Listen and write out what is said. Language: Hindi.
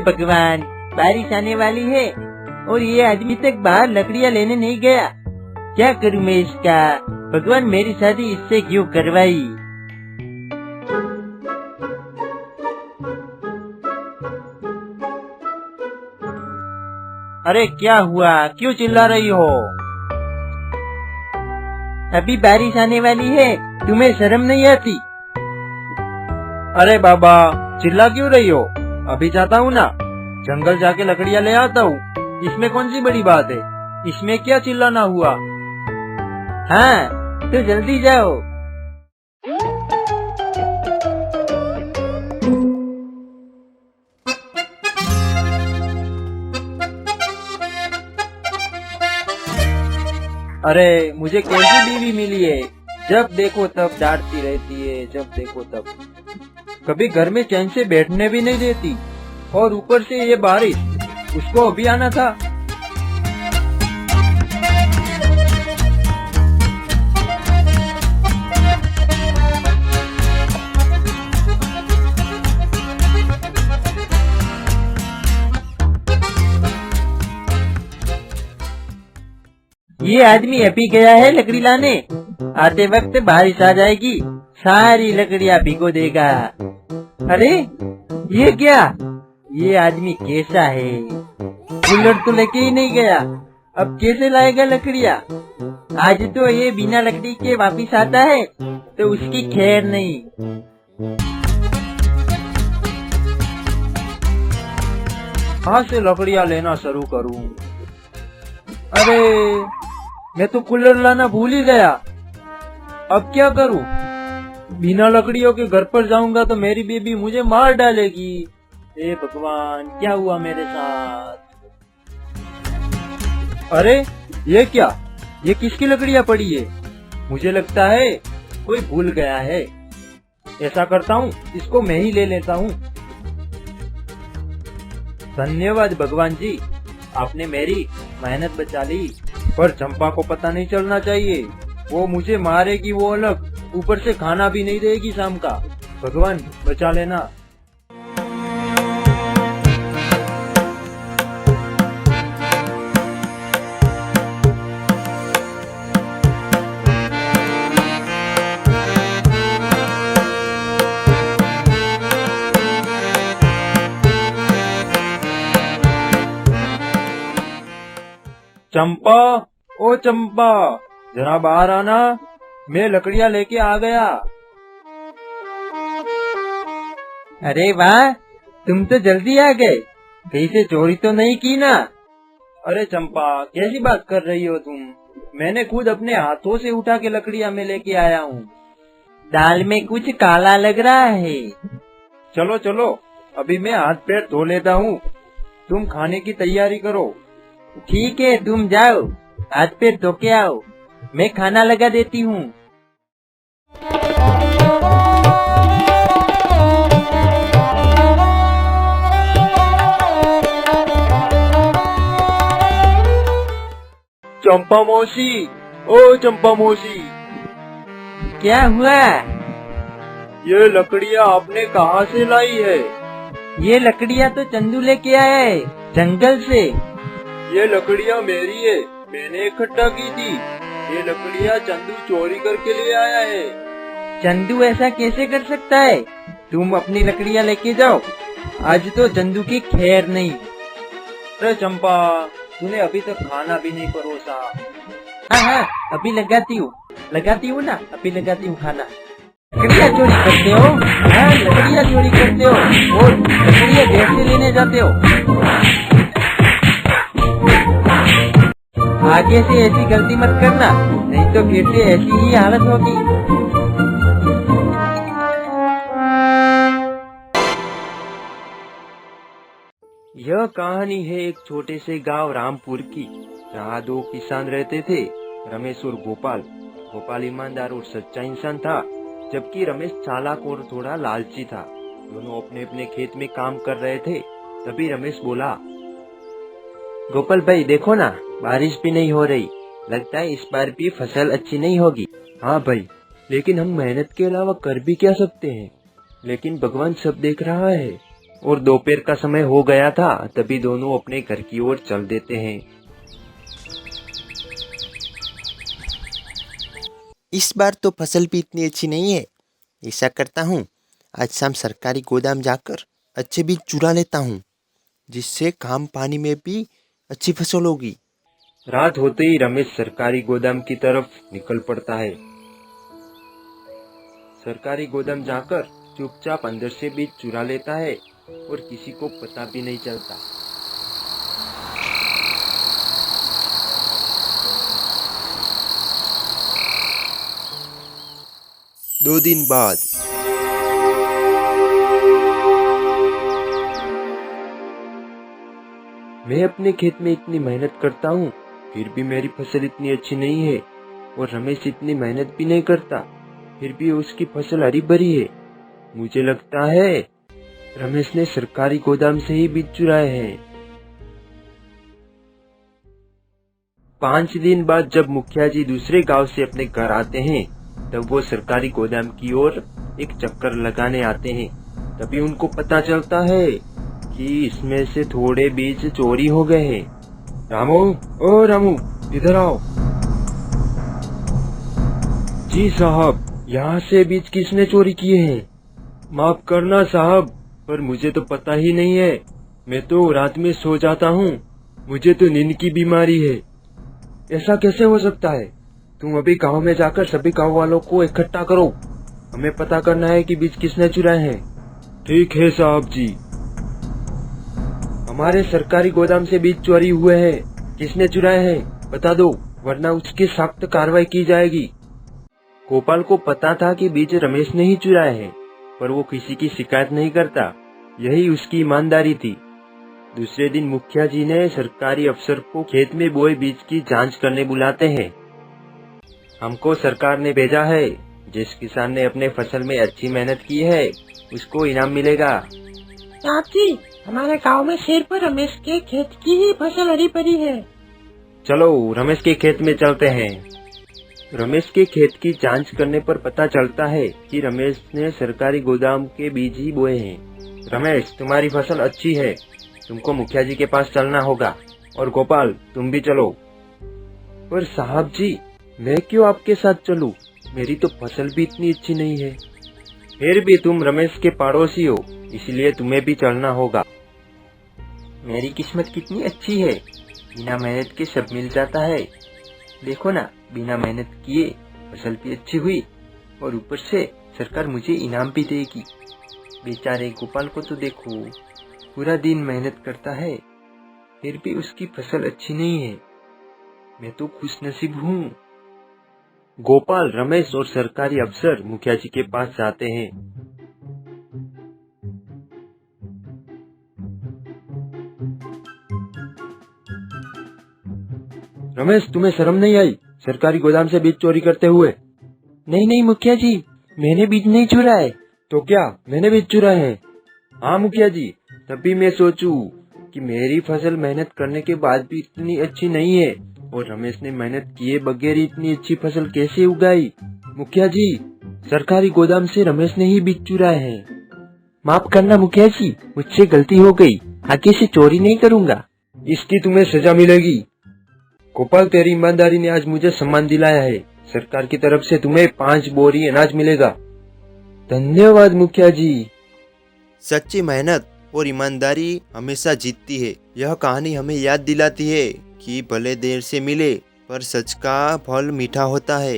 भगवान, बारिश आने वाली है और ये आदमी तक बाहर लकड़ियाँ लेने नहीं गया। क्या करूँ मैं इसका? भगवान मेरी शादी इससे क्यों करवाई? अरे क्या हुआ, क्यों चिल्ला रही हो? अभी बारिश आने वाली है, तुम्हें शर्म नहीं आती? अरे बाबा, चिल्ला क्यों रही हो? अभी जाता हूँ ना, जंगल जाके लकड़ियाँ ले आता हूँ। इसमें कौन सी बड़ी बात है? इसमें क्या चिल्लाना हुआ? हाँ तो जल्दी जाओ। अरे मुझे कैसी बीवी मिली है, जब देखो तब डांटती रहती है, जब देखो तब। कभी घर में चैन से बैठने भी नहीं देती, और ऊपर से ये बारिश, उसको अभी आना था। ये आदमी अभी गया है लकड़ी लाने, आते वक्त बारिश आ जाएगी, सारी लकड़ियाँ भिगो देगा। अरे ये क्या, ये आदमी कैसा है? कूलर तो लेके ही नहीं गया, अब कैसे लाएगा लकड़ियाँ? आज तो ये बिना लकड़ी के वापिस आता है तो उसकी खैर नहीं। कहाँ से लकड़ियाँ लेना शुरू करूँ? अरे मैं तो कूलर लाना भूल ही गया, अब क्या करूँ? बिना लकड़ियों के घर पर जाऊंगा तो मेरी बीबी मुझे मार डालेगी। हे भगवान, क्या हुआ मेरे साथ? अरे ये क्या, ये किसकी लकड़ियाँ पड़ी है? मुझे लगता है कोई भूल गया है। ऐसा करता हूँ, इसको मैं ही ले लेता हूँ। धन्यवाद भगवान जी, आपने मेरी मेहनत बचा ली। पर चंपा को पता नहीं चलना चाहिए, वो मुझे मारेगी वो अलग, ऊपर से खाना भी नहीं देगी शाम का। भगवान बचा लेना। चंपा, ओ चंपा, जरा बाहर आना, मैं लकड़ियाँ लेके आ गया। अरे वाह, तुम तो जल्दी आ गए, कहीं से चोरी तो नहीं की ना? अरे चंपा, कैसी बात कर रही हो तुम? मैंने खुद अपने हाथों से उठा के लकड़ियाँ में लेके आया हूँ। दाल में कुछ काला लग रहा है। चलो चलो, अभी मैं हाथ पैर धो लेता हूँ, तुम खाने की तैयारी करो। ठीक है, तुम जाओ, हाथ पैर धो के आओ, मैं खाना लगा देती हूँ। चंपा मौसी, ओ चंपा मौसी, क्या हुआ? ये लकड़ियाँ आपने कहाँ से लाई है? ये लकड़ियाँ तो चंदू लेके आया है जंगल से। ये लकड़ियाँ मेरी है, मैंने इकट्ठा की थी। ये लकड़ियाँ चंदू चोरी करके ले आया है। चंदू ऐसा कैसे कर सकता है? तुम अपनी लकड़ियाँ लेके जाओ, आज तो चंदू की खैर नहीं। अरे चंपा, तूने अभी तक खाना भी नहीं परोसा। हाँ हाँ, अभी लगाती हूँ ना, अभी लगाती हूँ खाना। लकड़ियाँ चोरी करते हो? हाँ, लकड़ियाँ चोरी करते हो और लकड़ियाँ देर से लेने जाते हो। आगे से ऐसी गलती मत करना, नहीं तो फिर से ऐसी ही हालत होगी। यह कहानी है एक छोटे से गांव रामपुर की, जहाँ दो किसान रहते थे, रमेश और गोपाल। गोपाल ईमानदार और सच्चा इंसान था, जबकि रमेश चालाक और थोड़ा लालची था। दोनों अपने अपने खेत में काम कर रहे थे। तभी रमेश बोला, गोपाल भाई देखो ना, बारिश भी नहीं हो रही, लगता है इस बार भी फसल अच्छी नहीं होगी। हाँ भाई, लेकिन हम मेहनत के अलावा कर भी क्या सकते हैं? लेकिन भगवान सब देख रहा है। और दोपहर का समय हो गया था, तभी दोनों अपने घर की ओर चल देते हैं। इस बार तो फसल भी इतनी अच्छी नहीं है। ऐसा करता हूँ, आज शाम सरकारी गोदाम जाकर अच्छे बीज चुरा लेता हूँ, जिससे कम पानी में भी अच्छी फसल होगी। रात होते ही रमेश सरकारी गोदाम की तरफ निकल पड़ता है। सरकारी गोदाम जाकर चुपचाप अंदर से बीज चुरा लेता है और किसी को पता भी नहीं चलता। दो दिन बाद मैं अपने खेत में इतनी मेहनत करता हूँ, फिर भी मेरी फसल इतनी अच्छी नहीं है, और रमेश इतनी मेहनत भी नहीं करता, फिर भी उसकी फसल हरी भरी है। मुझे लगता है रमेश ने सरकारी गोदाम से ही बीज चुराए हैं। 5 दिन बाद जब मुखिया जी दूसरे गांव से अपने घर आते हैं, तब वो सरकारी गोदाम की ओर एक चक्कर लगाने आते हैं। तभी उनको पता चलता है कि इसमें से थोड़े बीज चोरी हो गए हैं। रामू, ओ रामू, इधर आओ। जी साहब, यहाँ से बीज किसने चोरी किए हैं? माफ करना साहब, पर मुझे तो पता ही नहीं है। मैं तो रात में सो जाता हूँ, मुझे तो नींद की बीमारी है। ऐसा कैसे हो सकता है? तुम अभी गांव में जाकर सभी गांव वालों को इकट्ठा करो, हमें पता करना है कि बीज किसने चुराए हैं। ठीक है साहब जी। हमारे सरकारी गोदाम से बीज चोरी हुए हैं, किसने चुराए हैं बता दो, वरना उसकी सख्त कार्रवाई की जाएगी। गोपाल को पता था कि बीज रमेश ने ही चुराए हैं, पर वो किसी की शिकायत नहीं करता, यही उसकी ईमानदारी थी। दूसरे दिन मुखिया जी ने सरकारी अफसर को खेत में बोए बीज की जांच करने बुलाते हैं। हमको सरकार ने भेजा है, जिस किसान ने अपने फसल में अच्छी मेहनत की है उसको इनाम मिलेगा। साहब जी, हमारे गांव में सिर्फ रमेश के खेत की ही फसल हरी भरी है। चलो रमेश के खेत में चलते हैं। रमेश के खेत की जांच करने पर पता चलता है कि रमेश ने सरकारी गोदाम के बीज ही बोए हैं। रमेश, तुम्हारी फसल अच्छी है, तुमको मुखिया जी के पास चलना होगा, और गोपाल तुम भी चलो। पर साहब जी, मैं क्यों आपके साथ चलूं? मेरी तो फसल भी इतनी अच्छी नहीं है। फिर भी तुम रमेश के पड़ोसी हो, इसलिए तुम्हें भी चलना होगा। मेरी किस्मत कितनी अच्छी है, बिना मेहनत के सब मिल जाता है। देखो ना, बिना मेहनत किए फसल भी अच्छी हुई, और ऊपर से सरकार मुझे इनाम भी देगी। बेचारे गोपाल को तो देखो, पूरा दिन मेहनत करता है, फिर भी उसकी फसल अच्छी नहीं है। मैं तो खुशनसीब हूँ। गोपाल, रमेश और सरकारी अफसर मुखिया जी के पास जाते हैं। रमेश, तुम्हें शर्म नहीं आई सरकारी गोदाम से बीज चोरी करते हुए? नहीं नहीं मुखिया जी, मैंने बीज नहीं चुराए। तो क्या मैंने बीज चुराए हैं? हाँ मुखिया जी, तभी मैं सोचूं कि मेरी फसल मेहनत करने के बाद भी इतनी अच्छी नहीं है, और रमेश ने मेहनत किए बगैर इतनी अच्छी फसल कैसे उगाई? मुखिया जी, सरकारी गोदाम से रमेश ने ही बीज चुराए हैं। माफ करना मुखिया जी, मुझसे गलती हो गई, आगे से चोरी नहीं करूँगा। इसकी तुम्हें सजा मिलेगी। गोपाल, तेरी ईमानदारी ने आज मुझे सम्मान दिलाया है, सरकार की तरफ से तुम्हें 5 बोरी अनाज मिलेगा। धन्यवाद मुखिया जी। सच्ची मेहनत और ईमानदारी हमेशा जीतती है। यह कहानी हमें याद दिलाती है कि भले देर से मिले, पर सच का फल मीठा होता है।